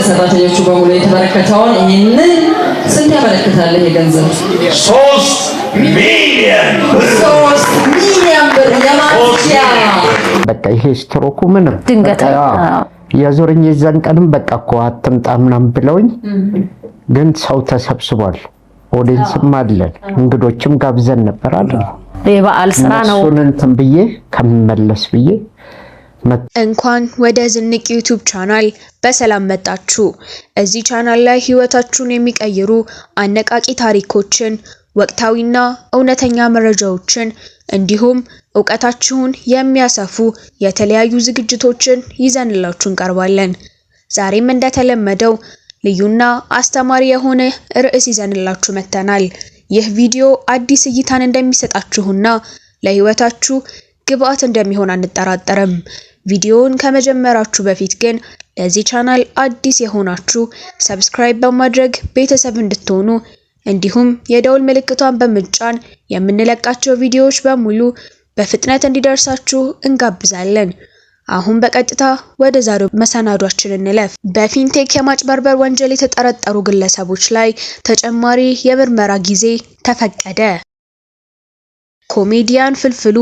ለሰራተኞቹ በሙሉ የተበረከተውን ይህንን ስንት ያበረክታል? ይሄ ገንዘብ 3 ሚሊዮን ብር የማስያ በቃ ይሄ ስትሮኩ ምንም ድንገት ያዞርኝ የዛን ቀንም በቃ እኮ አትምጣ ምናምን ብለውኝ፣ ግን ሰው ተሰብስቧል። ኦዲየንስም አለን እንግዶችም ጋብዘን ነበር አይደል? የበዓል ስራ ነው። እሱን እንትን ብዬ ከመመለስ ብዬ እንኳን ወደ ዝንቅ ዩቲዩብ ቻናል በሰላም መጣችሁ። እዚህ ቻናል ላይ ህይወታችሁን የሚቀይሩ አነቃቂ ታሪኮችን፣ ወቅታዊና እውነተኛ መረጃዎችን እንዲሁም ዕውቀታችሁን የሚያሰፉ የተለያዩ ዝግጅቶችን ይዘንላችሁ እንቀርባለን። ዛሬም እንደተለመደው ልዩና አስተማሪ የሆነ ርዕስ ይዘንላችሁ መጥተናል። ይህ ቪዲዮ አዲስ እይታን እንደሚሰጣችሁና ለህይወታችሁ ግብአት እንደሚሆን አንጠራጠርም። ቪዲዮውን ከመጀመራችሁ በፊት ግን ለዚህ ቻናል አዲስ የሆናችሁ ሰብስክራይብ በማድረግ ቤተሰብ እንድትሆኑ እንዲሁም የደውል ምልክቷን በመጫን የምንለቃቸው ቪዲዮዎች በሙሉ በፍጥነት እንዲደርሳችሁ እንጋብዛለን። አሁን በቀጥታ ወደ ዛሬው መሰናዷችን እንለፍ። በፊንቴክ የማጭበርበር ወንጀል የተጠረጠሩ ግለሰቦች ላይ ተጨማሪ የምርመራ ጊዜ ተፈቀደ። ኮሜዲያን ፍልፍሉ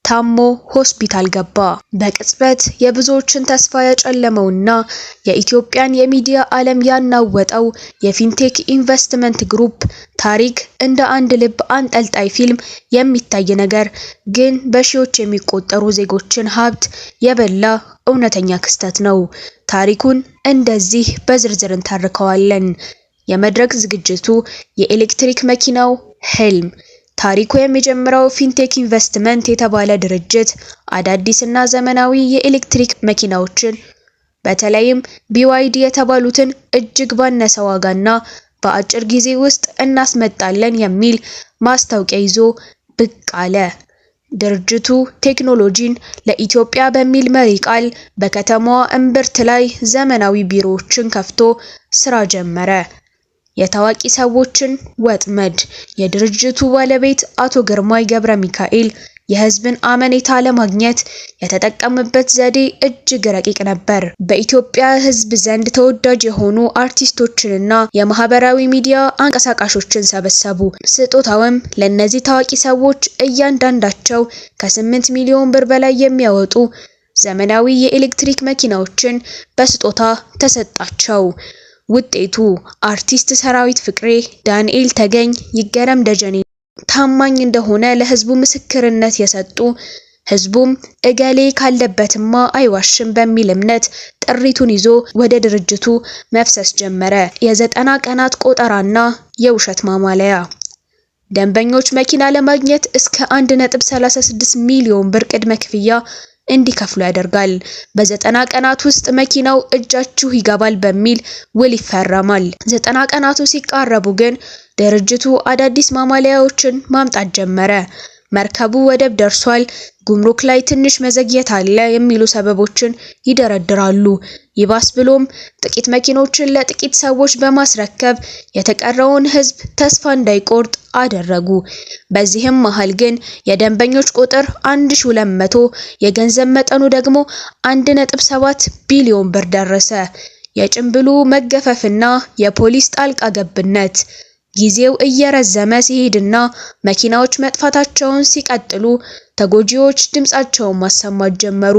ታሞ ሆስፒታል ገባ። በቅጽበት የብዙዎችን ተስፋ ያጨለመውና የኢትዮጵያን የሚዲያ ዓለም ያናወጠው የፊንቴክ ኢንቨስትመንት ግሩፕ ታሪክ እንደ አንድ ልብ አንጠልጣይ ፊልም የሚታይ ነገር ግን በሺዎች የሚቆጠሩ ዜጎችን ሀብት የበላ እውነተኛ ክስተት ነው። ታሪኩን እንደዚህ በዝርዝር እንተርከዋለን። የመድረክ ዝግጅቱ የኤሌክትሪክ መኪናው ህልም። ታሪኩ የሚጀምረው ፊንቴክ ኢንቨስትመንት የተባለ ድርጅት አዳዲስና ዘመናዊ የኤሌክትሪክ መኪናዎችን በተለይም BYD የተባሉትን እጅግ ባነሰ ዋጋና በአጭር ጊዜ ውስጥ እናስመጣለን የሚል ማስታወቂያ ይዞ ብቅ አለ። ድርጅቱ ቴክኖሎጂን ለኢትዮጵያ በሚል መሪ ቃል በከተማዋ እምብርት ላይ ዘመናዊ ቢሮዎችን ከፍቶ ስራ ጀመረ። የታዋቂ ሰዎችን ወጥመድ። የድርጅቱ ባለቤት አቶ ግርማይ ገብረ ሚካኤል የህዝብን አመኔታ ለማግኘት የተጠቀመበት ዘዴ እጅግ ረቂቅ ነበር። በኢትዮጵያ ህዝብ ዘንድ ተወዳጅ የሆኑ አርቲስቶችንና የማህበራዊ ሚዲያ አንቀሳቃሾችን ሰበሰቡ። ስጦታውም ለእነዚህ ታዋቂ ሰዎች እያንዳንዳቸው ከ8 ሚሊዮን ብር በላይ የሚያወጡ ዘመናዊ የኤሌክትሪክ መኪናዎችን በስጦታ ተሰጣቸው። ውጤቱ አርቲስት ሰራዊት ፍቅሬ፣ ዳንኤል ተገኝ፣ ይገረም ደጀኔ ታማኝ እንደሆነ ለህዝቡ ምስክርነት የሰጡ፣ ህዝቡም እገሌ ካለበትማ አይዋሽም በሚል እምነት ጥሪቱን ይዞ ወደ ድርጅቱ መፍሰስ ጀመረ። የ90 ቀናት ቆጠራና የውሸት ማማለያ። ደንበኞች መኪና ለማግኘት እስከ 1.36 ሚሊዮን ብር ቅድመ ክፍያ እንዲከፍሉ ያደርጋል። በ90 ቀናት ውስጥ መኪናው እጃችሁ ይገባል በሚል ውል ይፈረማል። 90 ቀናቱ ሲቃረቡ ግን ድርጅቱ አዳዲስ ማማለያዎችን ማምጣት ጀመረ። መርከቡ ወደብ ደርሷል፣ ጉምሩክ ላይ ትንሽ መዘግየት አለ የሚሉ ሰበቦችን ይደረድራሉ። ይባስ ብሎም ጥቂት መኪኖችን ለጥቂት ሰዎች በማስረከብ የተቀረውን ህዝብ ተስፋ እንዳይቆርጥ አደረጉ። በዚህም መሃል ግን የደንበኞች ቁጥር 1200፣ የገንዘብ መጠኑ ደግሞ 1.7 ቢሊዮን ብር ደረሰ። የጭንብሉ መገፈፍና የፖሊስ ጣልቃ ገብነት። ጊዜው እየረዘመ ሲሄድና መኪናዎች መጥፋታቸውን ሲቀጥሉ ተጎጂዎች ድምጻቸውን ማሰማት ጀመሩ።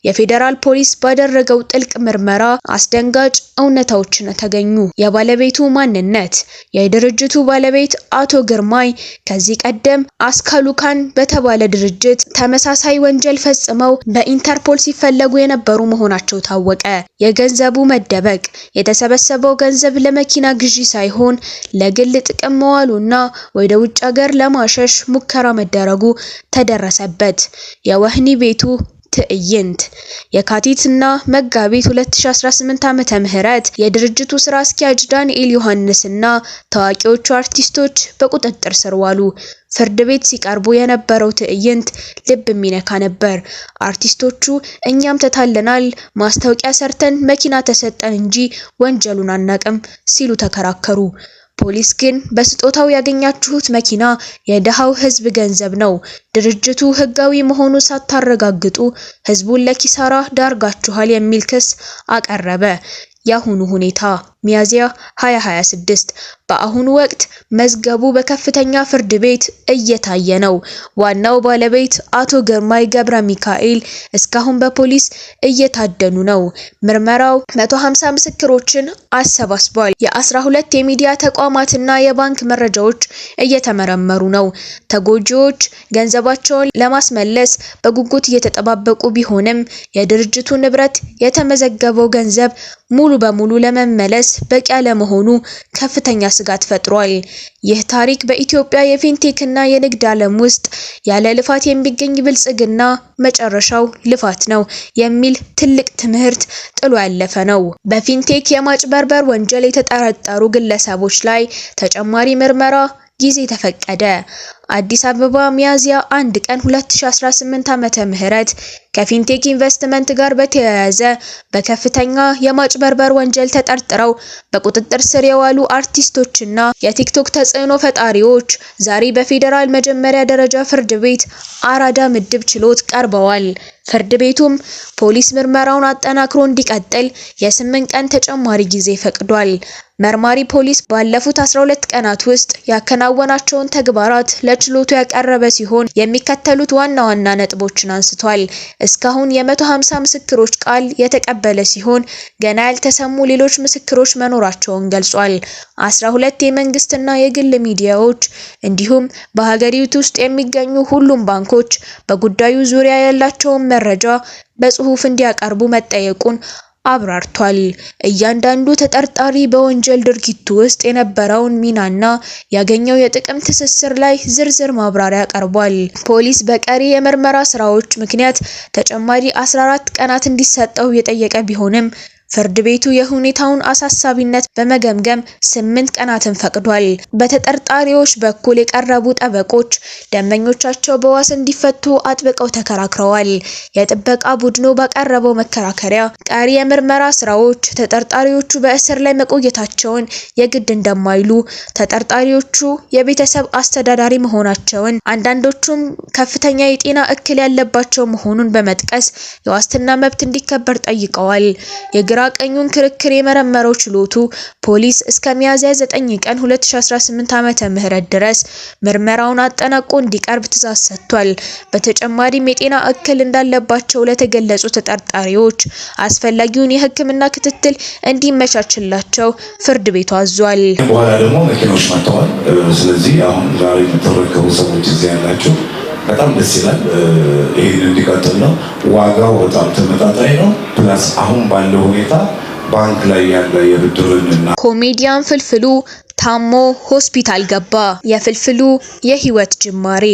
የፌዴራል ፖሊስ ባደረገው ጥልቅ ምርመራ አስደንጋጭ እውነታዎችን ተገኙ። የባለቤቱ ማንነት። የድርጅቱ ባለቤት አቶ ግርማይ ከዚህ ቀደም አስካሉካን በተባለ ድርጅት ተመሳሳይ ወንጀል ፈጽመው በኢንተርፖል ሲፈለጉ የነበሩ መሆናቸው ታወቀ። የገንዘቡ መደበቅ። የተሰበሰበው ገንዘብ ለመኪና ግዢ ሳይሆን ለግል ጥቅም መዋሉና ወደ ውጭ ሀገር ለማሸሽ ሙከራ መደረጉ ተደረሰበት። የወህኒ ቤቱ ትዕይንት። የካቲትና መጋቢት 2018 ዓመተ ምህረት የድርጅቱ ስራ አስኪያጅ ዳንኤል ዮሐንስና ታዋቂዎቹ አርቲስቶች በቁጥጥር ስር ዋሉ። ፍርድ ቤት ሲቀርቡ የነበረው ትዕይንት ልብ የሚነካ ነበር። አርቲስቶቹ እኛም ተታለናል፣ ማስታወቂያ ሰርተን መኪና ተሰጠን እንጂ ወንጀሉን አናቅም ሲሉ ተከራከሩ። ፖሊስ ግን በስጦታው ያገኛችሁት መኪና የደሃው ህዝብ ገንዘብ ነው፣ ድርጅቱ ህጋዊ መሆኑ ሳታረጋግጡ ህዝቡን ለኪሳራ ዳርጋችኋል የሚል ክስ አቀረበ። ያሁኑ ሁኔታ ሚያዝያ 2026 በአሁኑ ወቅት መዝገቡ በከፍተኛ ፍርድ ቤት እየታየ ነው። ዋናው ባለቤት አቶ ግርማይ ገብረ ሚካኤል እስካሁን በፖሊስ እየታደኑ ነው። ምርመራው 150 ምስክሮችን አሰባስቧል። የ12 የሚዲያ ተቋማትና የባንክ መረጃዎች እየተመረመሩ ነው። ተጎጂዎች ገንዘባቸውን ለማስመለስ በጉጉት እየተጠባበቁ ቢሆንም የድርጅቱ ንብረት የተመዘገበው ገንዘብ ሙሉ በሙሉ ለመመለስ በቂ ያለመሆኑ ከፍተኛ ስጋት ፈጥሯል። ይህ ታሪክ በኢትዮጵያ የፊንቴክና የንግድ ዓለም ውስጥ ያለ ልፋት የሚገኝ ብልጽግና መጨረሻው ልፋት ነው የሚል ትልቅ ትምህርት ጥሎ ያለፈ ነው። በፊንቴክ የማጭበርበር ወንጀል የተጠረጠሩ ግለሰቦች ላይ ተጨማሪ ምርመራ ጊዜ ተፈቀደ። አዲስ አበባ ሚያዝያ 1 ቀን 2018 ዓመተ ምህረት ከፊንቴክ ኢንቨስትመንት ጋር በተያያዘ በከፍተኛ የማጭበርበር ወንጀል ተጠርጥረው በቁጥጥር ስር የዋሉ አርቲስቶችና የቲክቶክ ተጽዕኖ ፈጣሪዎች ዛሬ በፌዴራል መጀመሪያ ደረጃ ፍርድ ቤት አራዳ ምድብ ችሎት ቀርበዋል። ፍርድ ቤቱም ፖሊስ ምርመራውን አጠናክሮ እንዲቀጥል የ8 ቀን ተጨማሪ ጊዜ ፈቅዷል። መርማሪ ፖሊስ ባለፉት 12 ቀናት ውስጥ ያከናወናቸውን ተግባራት ለችሎቱ ያቀረበ ሲሆን የሚከተሉት ዋና ዋና ነጥቦችን አንስቷል። እስካሁን የ150 ምስክሮች ቃል የተቀበለ ሲሆን ገና ያልተሰሙ ሌሎች ምስክሮች መኖራቸውን ገልጿል። 12 የመንግስትና የግል ሚዲያዎች እንዲሁም በሀገሪቱ ውስጥ የሚገኙ ሁሉም ባንኮች በጉዳዩ ዙሪያ ያላቸውን መረጃ በጽሁፍ እንዲያቀርቡ መጠየቁን አብራርቷል። እያንዳንዱ ተጠርጣሪ በወንጀል ድርጊቱ ውስጥ የነበረውን ሚናና ያገኘው የጥቅም ትስስር ላይ ዝርዝር ማብራሪያ ቀርቧል። ፖሊስ በቀሪ የምርመራ ስራዎች ምክንያት ተጨማሪ 14 ቀናት እንዲሰጠው የጠየቀ ቢሆንም ፍርድ ቤቱ የሁኔታውን አሳሳቢነት በመገምገም 8 ቀናትን ፈቅዷል። በተጠርጣሪዎች በኩል የቀረቡ ጠበቆች ደንበኞቻቸው በዋስ እንዲፈቱ አጥብቀው ተከራክረዋል። የጥበቃ ቡድኑ ባቀረበው መከራከሪያ ቀሪ የምርመራ ስራዎች ተጠርጣሪዎቹ በእስር ላይ መቆየታቸውን የግድ እንደማይሉ፣ ተጠርጣሪዎቹ የቤተሰብ አስተዳዳሪ መሆናቸውን፣ አንዳንዶቹም ከፍተኛ የጤና እክል ያለባቸው መሆኑን በመጥቀስ የዋስትና መብት እንዲከበር ጠይቀዋል። የግራ ቀኙን ክርክር የመረመረው ችሎቱ ፖሊስ እስከ ሚያዝያ 9 ቀን 2018 ዓመተ ምህረት ድረስ ምርመራውን አጠናቆ እንዲቀርብ ትዕዛዝ ሰጥቷል። በተጨማሪም የጤና እክል እንዳለባቸው ለተገለጹ ተጠርጣሪዎች አስፈላጊውን የሕክምና ክትትል እንዲመቻችላቸው ፍርድ ቤቱ አዟል። በኋላ ደግሞ መኪኖች መጥተዋል። ስለዚህ አሁን ዛሬ የምትረከቡ ሰዎች እዚህ ያላችሁ በጣም ደስ ይላል። ይሄን እንዲቀጥል ነው። ዋጋው በጣም ተመጣጣኝ ነው። ፕላስ አሁን ባለው ሁኔታ ባንክ ላይ ያለ የብድርንና ኮሜዲያን ፍልፍሉ ታሞ ሆስፒታል ገባ። የፍልፍሉ የህይወት ጅማሬ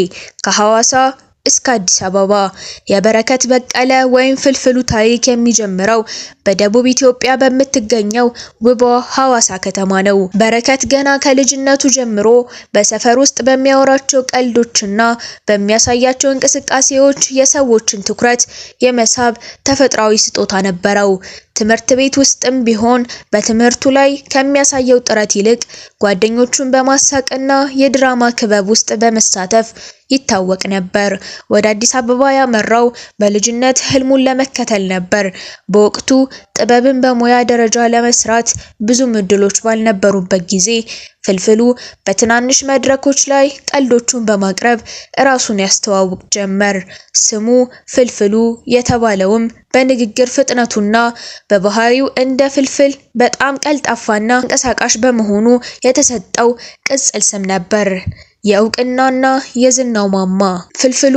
ከሐዋሳ እስከ አዲስ አበባ። የበረከት በቀለ ወይም ፍልፍሉ ታሪክ የሚጀምረው በደቡብ ኢትዮጵያ በምትገኘው ውቧ ሐዋሳ ከተማ ነው። በረከት ገና ከልጅነቱ ጀምሮ በሰፈር ውስጥ በሚያወራቸው ቀልዶችና በሚያሳያቸው እንቅስቃሴዎች የሰዎችን ትኩረት የመሳብ ተፈጥሯዊ ስጦታ ነበረው። ትምህርት ቤት ውስጥም ቢሆን በትምህርቱ ላይ ከሚያሳየው ጥረት ይልቅ ጓደኞቹን በማሳቅና የድራማ ክበብ ውስጥ በመሳተፍ ይታወቅ ነበር። ወደ አዲስ አበባ ያመራው በልጅነት ህልሙን ለመከተል ነበር። በወቅቱ ጥበብን በሙያ ደረጃ ለመስራት ብዙም እድሎች ባልነበሩበት ጊዜ ፍልፍሉ በትናንሽ መድረኮች ላይ ቀልዶቹን በማቅረብ ራሱን ያስተዋውቅ ጀመር። ስሙ ፍልፍሉ የተባለውም በንግግር ፍጥነቱና በባህሪው እንደ ፍልፍል በጣም ቀልጣፋና አንቀሳቃሽ በመሆኑ የተሰጠው ቅጽል ስም ነበር። የእውቅናና የዝናው ማማ ፍልፍሉ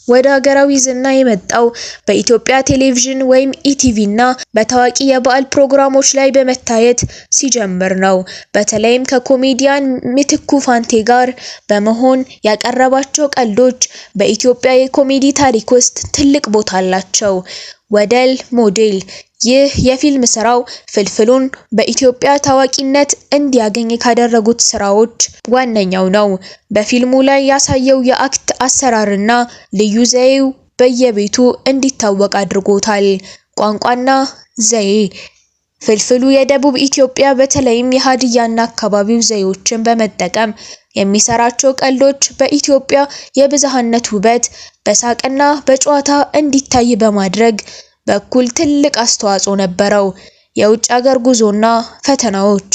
ወደ ሀገራዊ ዝና የመጣው በኢትዮጵያ ቴሌቪዥን ወይም ኢቲቪ እና በታዋቂ የበዓል ፕሮግራሞች ላይ በመታየት ሲጀምር ነው። በተለይም ከኮሜዲያን ምትኩ ፋንቴ ጋር በመሆን ያቀረባቸው ቀልዶች በኢትዮጵያ የኮሜዲ ታሪክ ውስጥ ትልቅ ቦታ አላቸው። ወደል ሞዴል ይህ የፊልም ስራው ፍልፍሉን በኢትዮጵያ ታዋቂነት እንዲያገኝ ካደረጉት ስራዎች ዋነኛው ነው። በፊልሙ ላይ ያሳየው የአክት አሰራርና ልዩ ዘዬው በየቤቱ እንዲታወቅ አድርጎታል። ቋንቋና ዘዬ ፍልፍሉ የደቡብ ኢትዮጵያ በተለይም የሀዲያና አካባቢው ዘዬዎችን በመጠቀም የሚሰራቸው ቀልዶች በኢትዮጵያ የብዝሃነት ውበት በሳቅና በጨዋታ እንዲታይ በማድረግ በኩል ትልቅ አስተዋጽኦ ነበረው። የውጭ ሀገር ጉዞና ፈተናዎች።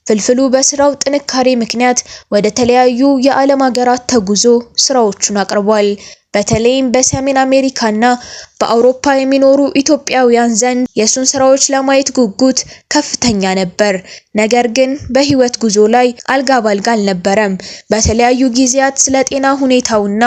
ፍልፍሉ በስራው ጥንካሬ ምክንያት ወደ ተለያዩ የዓለም ሀገራት ተጉዞ ስራዎቹን አቅርቧል። በተለይም በሰሜን አሜሪካና በአውሮፓ የሚኖሩ ኢትዮጵያውያን ዘንድ የሱን ስራዎች ለማየት ጉጉት ከፍተኛ ነበር። ነገር ግን በህይወት ጉዞ ላይ አልጋ ባልጋ አልነበረም። በተለያዩ ጊዜያት ስለ ጤና ሁኔታውና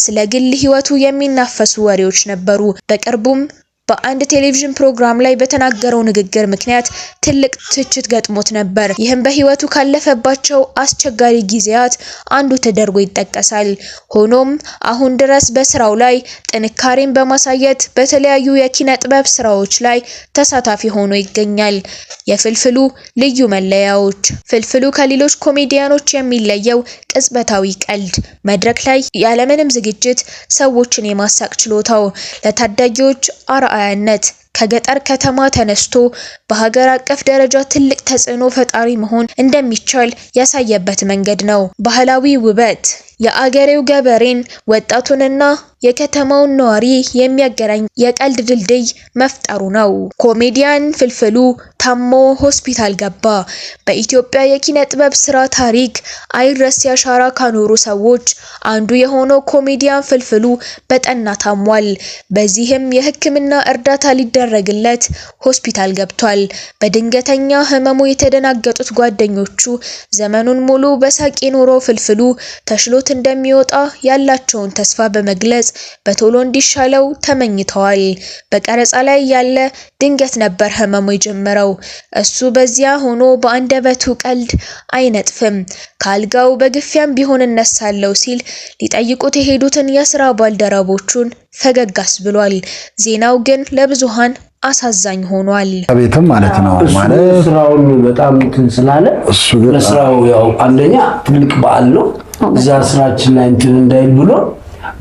ስለ ግል ህይወቱ የሚናፈሱ ወሬዎች ነበሩ። በቅርቡም በአንድ ቴሌቪዥን ፕሮግራም ላይ በተናገረው ንግግር ምክንያት ትልቅ ትችት ገጥሞት ነበር። ይህም በህይወቱ ካለፈባቸው አስቸጋሪ ጊዜያት አንዱ ተደርጎ ይጠቀሳል። ሆኖም አሁን ድረስ በስራው ላይ ጥንካሬን በማሳየት በተለያዩ የኪነ ጥበብ ስራዎች ላይ ተሳታፊ ሆኖ ይገኛል። የፍልፍሉ ልዩ መለያዎች። ፍልፍሉ ከሌሎች ኮሜዲያኖች የሚለየው ቅጽበታዊ ቀልድ፣ መድረክ ላይ ያለምንም ዝግጅት ሰዎችን የማሳቅ ችሎታው፣ ለታዳጊዎች አርአያነት፣ ከገጠር ከተማ ተነስቶ በሀገር አቀፍ ደረጃ ትልቅ ተጽዕኖ ፈጣሪ መሆን እንደሚቻል ያሳየበት መንገድ ነው። ባህላዊ ውበት፣ የአገሬው ገበሬን ወጣቱንና የከተማውን ነዋሪ የሚያገናኝ የቀልድ ድልድይ መፍጠሩ ነው። ኮሜዲያን ፍልፍሉ ታሞ ሆስፒታል ገባ። በኢትዮጵያ የኪነ ጥበብ ስራ ታሪክ አይረሴ አሻራ ካኖሩ ሰዎች አንዱ የሆነው ኮሜዲያን ፍልፍሉ በጠና ታሟል። በዚህም የሕክምና እርዳታ ሊደረግለት ሆስፒታል ገብቷል። በድንገተኛ ህመሙ የተደናገጡት ጓደኞቹ ዘመኑን ሙሉ በሳቅ የኖረው ፍልፍሉ ተሽሎት እንደሚወጣ ያላቸውን ተስፋ በመግለጽ በቶሎ እንዲሻለው ተመኝተዋል። በቀረጻ ላይ ያለ ድንገት ነበር ህመሙ የጀመረው። እሱ በዚያ ሆኖ በአንደበቱ ቀልድ አይነጥፍም። ካልጋው በግፊያም ቢሆን እነሳለው ሲል ሊጠይቁት የሄዱትን የስራ ባልደረቦቹን ፈገጋስ ብሏል። ዜናው ግን ለብዙሃን አሳዛኝ ሆኗል። ቤትም ማለት ነው ማለት ስራውን በጣም እንትን ስላለ እሱ ለስራው ያው አንደኛ ትልቅ በዓል ነው። እዛ ስራችን ላይ እንትን እንዳይል ብሎ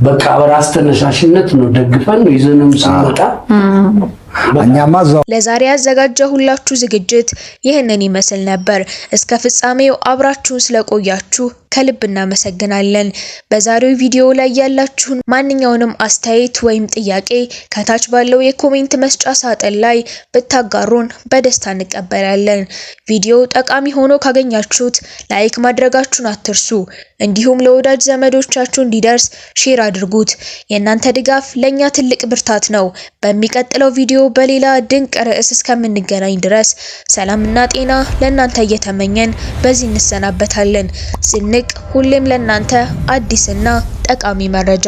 በቃ በራስ ተነሳሽነት ነው ደግፈን ነው ይዘንም ስንመጣ ለዛሬ ያዘጋጀሁላችሁ ዝግጅት ይህንን ይመስል ነበር። እስከ ፍጻሜው አብራችሁን ስለቆያችሁ ከልብ እናመሰግናለን። በዛሬው ቪዲዮ ላይ ያላችሁን ማንኛውንም አስተያየት ወይም ጥያቄ ከታች ባለው የኮሜንት መስጫ ሳጥን ላይ ብታጋሩን በደስታ እንቀበላለን። ቪዲዮ ጠቃሚ ሆኖ ካገኛችሁት ላይክ ማድረጋችሁን አትርሱ። እንዲሁም ለወዳጅ ዘመዶቻችሁ እንዲደርስ ሼር አድርጉት። የእናንተ ድጋፍ ለኛ ትልቅ ብርታት ነው። በሚቀጥለው ቪዲዮ በሌላ ድንቅ ርዕስ እስከምንገናኝ ድረስ ሰላምና ጤና ለእናንተ እየተመኘን በዚህ እንሰናበታለን። ዝንቅ ሁሌም ለእናንተ አዲስና ጠቃሚ መረጃ